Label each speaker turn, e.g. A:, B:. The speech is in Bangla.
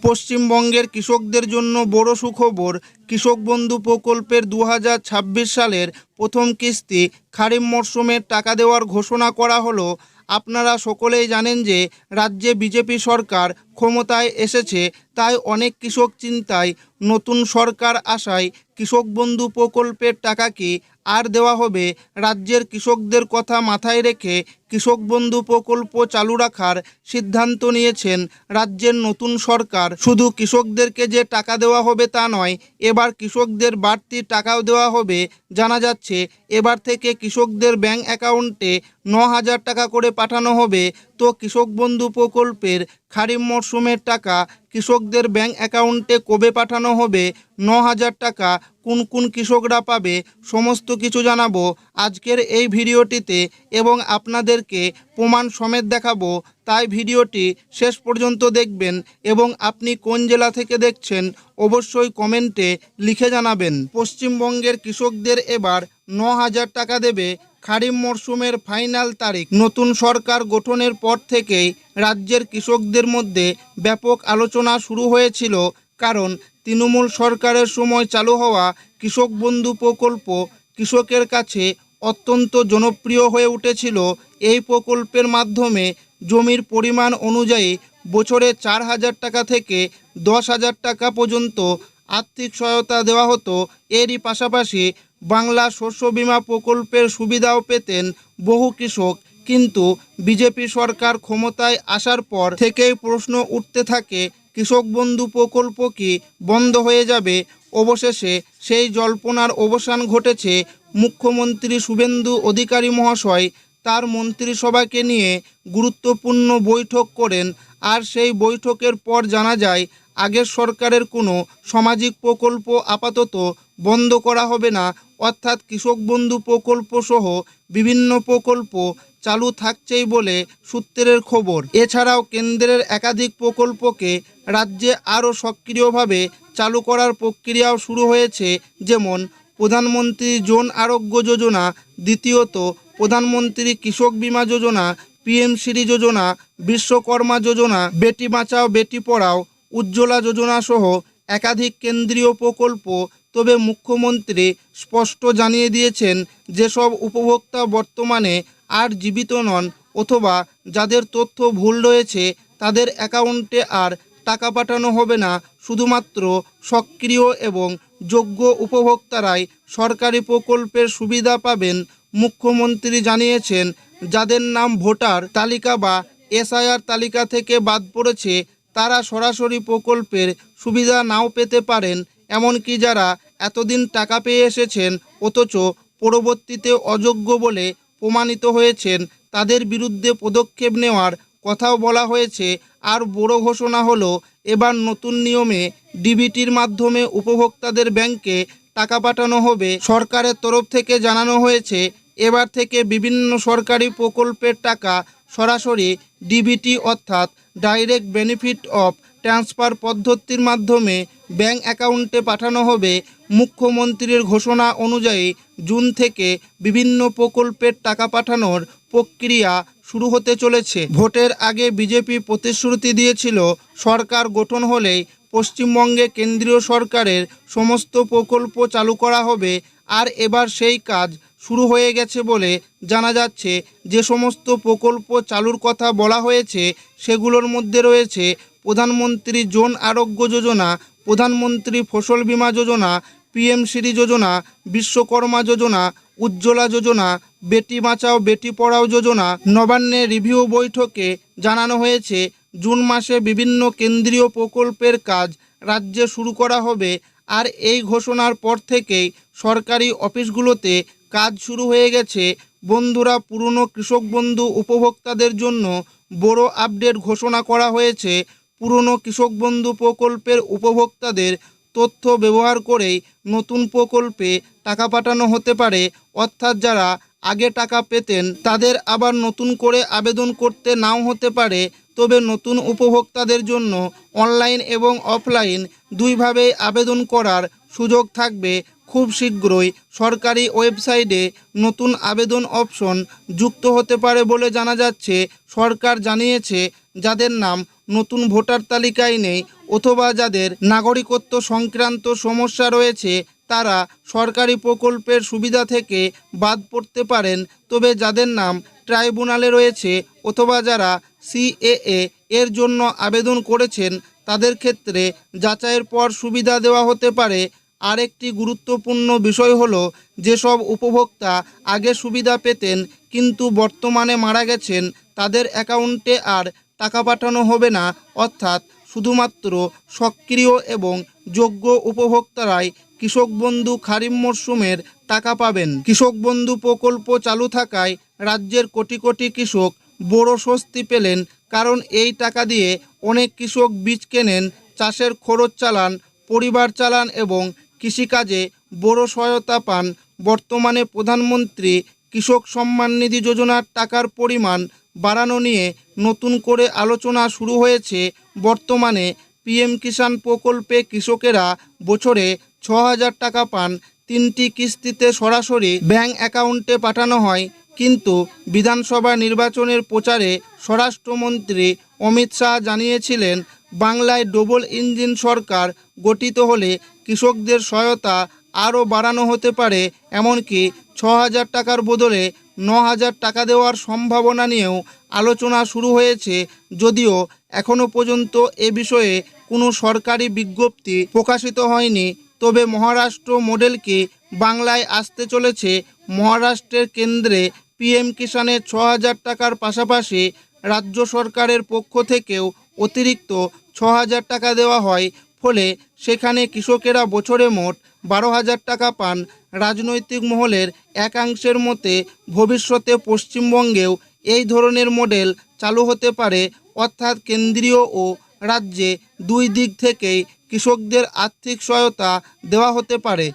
A: পশ্চিমবঙ্গের কৃষকদের জন্য বড় সুখবর। কৃষক বন্ধু প্রকল্পের 2026 সালের প্রথম কিস্তি খারিফ মরশুমের টাকা দেওয়ার ঘোষণা করা হলো। আপনারা সকলেই জানেন যে রাজ্যে বিজেপি সরকার ক্ষমতায় এসেছে, তাই অনেক কৃষক চিন্তায়। নতুন সরকার আসায় কৃষক বন্ধু প্রকল্পের টাকা কি আর দেওয়া হবে? রাজ্যের কৃষকদের কথা মাথায় রেখে কৃষক বন্ধু প্রকল্প চালু রাখার সিদ্ধান্ত নিয়েছেন রাজ্যের নতুন সরকার। শুধু কৃষকদেরকে যে টাকা দেওয়া হবে তা নয়, এবার কৃষকদের বাড়তি টাকাও দেওয়া হবে। জানা যাচ্ছে এবার থেকে কৃষকদের ব্যাংক অ্যাকাউন্টে 9,000 টাকা করে পাঠানো হবে। তো কৃষক বন্ধু প্রকল্পের খারিফ মরশুমের টাকা কৃষকদের ব্যাংক অ্যাকাউন্টে কবে পাঠানো হবে, 9,000 টাকা কোন কোন কৃষকরা পাবে, সমস্ত কিছু জানাবো আজকের এই ভিডিওটিতে এবং আপনাদেরকে প্রমাণ সমেত দেখাবো। তাই ভিডিওটি শেষ পর্যন্ত দেখবেন এবং আপনি কোন জেলা থেকে দেখছেন অবশ্যই কমেন্টে লিখে জানাবেন। পশ্চিমবঙ্গের কৃষকদের এবার 9,000 টাকা দেবে। খারিফ মরশুমের ফাইনাল তারিখ। নতুন সরকার গঠনের পর থেকেই রাজ্যের কৃষকদের মধ্যে ব্যাপক আলোচনা শুরু হয়েছিল, কারণ তৃণমূল সরকারের সময় চালু হওয়া কৃষক বন্ধু প্রকল্প কৃষকের কাছে অত্যন্ত জনপ্রিয় হয়ে উঠেছিল। এই প্রকল্পের মাধ্যমে জমির পরিমাণ অনুযায়ী বছরে 4,000 টাকা থেকে 10,000 টাকা পর্যন্ত আর্থিক সহায়তা দেওয়া হতো। এরই পাশাপাশি বাংলা শস্য বীমা প্রকল্পের সুবিধাও পেতেন বহু কৃষক। কিন্তু বিজেপি সরকার ক্ষমতায় আসার পর থেকেই প্রশ্ন উঠতে থাকে, কৃষক বন্ধু প্রকল্প কি বন্ধ হয়ে যাবে? অবশেষে সেই জল্পনার অবসান ঘটেছে। মুখ্যমন্ত্রী শুভেন্দু অধিকারী মহাশয় তার মন্ত্রিসভাকে নিয়ে গুরুত্বপূর্ণ বৈঠক করেন, আর সেই বৈঠকের পর জানা যায় আগের সরকারের কোনো সামাজিক প্রকল্প আপাতত বন্ধ করা হবে না, অর্থাৎ কৃষক বন্ধু প্রকল্প সহ বিভিন্ন প্রকল্প চালু থাকছেই বলে সূত্রের খবর। এছাড়াও কেন্দ্রের একাধিক প্রকল্পকে রাজ্যে আরও সক্রিয়ভাবে চালু করার প্রক্রিয়াও শুরু হয়েছে, যেমন প্রধানমন্ত্রী জন আরোগ্য যোজনা, দ্বিতীয়ত প্রধানমন্ত্রী কৃষক বীমা যোজনা, পিএম-শ্রী যোজনা, বিশ্বকর্মা যোজনা, বেটি বাঁচাও বেটি পড়াও, উজ্জ্বলা যোজনা সহ একাধিক কেন্দ্রীয় প্রকল্প। তবে মুখ্যমন্ত্রী স্পষ্ট জানিয়ে দিয়েছেন, যেসব উপভোক্তা বর্তমানে আর জীবিত নন অথবা যাদের তথ্য ভুল রয়েছে তাদের অ্যাকাউন্টে আর টাকা পাঠানো হবে না। শুধুমাত্র সক্রিয় এবং যোগ্য উপভোক্তারাই সরকারি প্রকল্পের সুবিধা পাবেন। মুখ্যমন্ত্রী জানিয়েছেন, যাদের নাম ভোটার তালিকা বা এসআইআর তালিকা থেকে বাদ পড়েছে তারা সরাসরি প্রকল্পের সুবিধা নাও পেতে পারেন। এমনকি যারা এতদিন টাকা পেয়ে এসেছেন অথচ পরবর্তীতে অযোগ্য বলে প্রমাণিত হয়েছেন, তাদের বিরুদ্ধে পদক্ষেপ নেওয়ার কথাও বলা হয়েছে। আর বড় ঘোষণা হলো, এবার নতুন নিয়মে ডিবিটির মাধ্যমে উপভোক্তাদের ব্যাংকে টাকা পাঠানো হবে। সরকারের তরফ থেকে জানানো হয়েছে, এবার থেকে বিভিন্ন সরকারি প্রকল্পের টাকা সরাসরি ডিবিটি অর্থাৎ ডাইরেক্ট বেনিফিট অফ ট্রান্সফার পদ্ধতির মাধ্যমে ব্যাংক অ্যাকাউন্টে পাঠানো হবে। মুখ্যমন্ত্রীর ঘোষণা অনুযায়ী জুন থেকে বিভিন্ন প্রকল্পের টাকা পাঠানোর প্রক্রিয়া শুরু হতে চলেছে। ভোটের আগে বিজেপি প্রতিশ্রুতি দিয়েছিল, সরকার গঠন হলেই পশ্চিমবঙ্গে কেন্দ্রীয় সরকারের সমস্ত প্রকল্প চালু করা হবে। আর এবার সেই কাজ শুরু হয়ে গেছে বলে জানা যাচ্ছে। যে সমস্ত প্রকল্প চালুর কথা বলা হয়েছে সেগুলোর মধ্যে রয়েছে প্রধানমন্ত্রী জন আরোগ্য যোজনা, প্রধানমন্ত্রী ফসল বীমা যোজনা, পিএম-শ্রী যোজনা, বিশ্বকর্মা যোজনা, উজ্জ্বলা যোজনা, বেটি বাঁচাও বেটি পড়াও যোজনা। নবান্নে রিভিউ বৈঠকে জানানো হয়েছে, জুন মাসে বিভিন্ন কেন্দ্রীয় প্রকল্পের কাজ রাজ্যে শুরু করা হবে। আর এই ঘোষণার পর থেকেই সরকারি অফিসগুলোতে কাজ শুরু হয়ে গেছে। বন্ধুরা, পুরনো কৃষক বন্ধু উপভোক্তাদের জন্য বড় আপডেট ঘোষণা করা হয়েছে। পুরনো কৃষক বন্ধু প্রকল্পের উপভোক্তাদের তথ্য ব্যবহার করেই নতুন প্রকল্পে টাকা পাঠানো হতে পারে, অর্থাৎ যারা আগে টাকা পেতেন তাদের আবার নতুন করে আবেদন করতে নাও হতে পারে। তবে নতুন উপভোক্তাদের জন্য অনলাইন এবং অফলাইন দুইভাবেই আবেদন করার সুযোগ থাকবে। খুব শীঘ্রই সরকারি ওয়েবসাইটে নতুন আবেদন অপশন যুক্ত হতে পারে বলে জানা যাচ্ছে। সরকার জানিয়েছে, যাদের নাম নতুন ভোটার তালিকায় নেই অথবা যাদের নাগরিকত্ব সংক্রান্ত সমস্যা রয়েছে তারা সরকারি প্রকল্পের সুবিধা থেকে বাদ পড়তে পারেন। তবে যাদের নাম ট্রাইব্যুনালে রয়েছে অথবা যারা সিএএ এর জন্য আবেদন করেছেন তাদের ক্ষেত্রে যাচাইয়ের পর সুবিধা দেওয়া হতে পারে। আরেকটি গুরুত্বপূর্ণ বিষয় হলো, যেসব উপভোক্তা আগে সুবিধা পেতেন কিন্তু বর্তমানে মারা গেছেন তাদের অ্যাকাউন্টে আর টাকা পাঠানো হবে না, অর্থাৎ শুধুমাত্র সক্রিয় এবং যোগ্য উপভোক্তারাই কৃষক বন্ধু খারিফ মরশুমের টাকা পাবেন। কৃষক বন্ধু প্রকল্প চালু থাকায় রাজ্যের কোটি কোটি কৃষক বড় স্বস্তি পেলেন, কারণ এই টাকা দিয়ে অনেক কৃষক বীজ কেনেন, চাষের খরচ চালান, পরিবার চালান এবং কৃষিকাজে বড় সহায়তা পান। বর্তমানে প্রধানমন্ত্রী কৃষক সম্মান নিধি যোজনার টাকার পরিমাণ বাড়ানো নিয়ে নতুন করে আলোচনা শুরু হয়েছে। বর্তমানে পিএম কিষাণ প্রকল্পে কৃষকেরা বছরে 6,000 টাকা পান। 3টি কিস্তিতে সরাসরি ব্যাংক অ্যাকাউন্টে পাঠানো হয়। কিন্তু বিধানসভা নির্বাচনের প্রচারে স্বরাষ্ট্রমন্ত্রী অমিত শাহ জানিয়েছিলেন, বাংলায় ডবল ইঞ্জিন সরকার গঠিত হলে কৃষকদের সহায়তা আরও বাড়ানো হতে পারে। এমনকি 6,000 টাকার বদলে 9,000 টাকা দেওয়ার সম্ভাবনা নিয়েও আলোচনা শুরু হয়েছে। যদিও এখনও পর্যন্ত এ বিষয়ে কোনো সরকারি বিজ্ঞপ্তি প্রকাশিত হয়নি। তবে মহারাষ্ট্র মডেল কি বাংলায় আসতে চলেছে? মহারাষ্ট্রের কেন্দ্রে পিএম কিষাণের 6,000 টাকার পাশাপাশি রাজ্য সরকারের পক্ষ থেকেও অতিরিক্ত 6,000 টাকা দেওয়া হয়। ফলে সেখানে কৃষকেরা বছরে মোট 12,000 টাকা পান। রাজনৈতিক মহলের একাংশের মতে ভবিষ্যতে পশ্চিমবঙ্গেও এই ধরনের মডেল চালু হতে পারে, অর্থাৎ কেন্দ্রীয় ও রাজ্যে দুই দিক থেকেই কৃষকদের আর্থিক সহায়তা দেওয়া হতে পারে।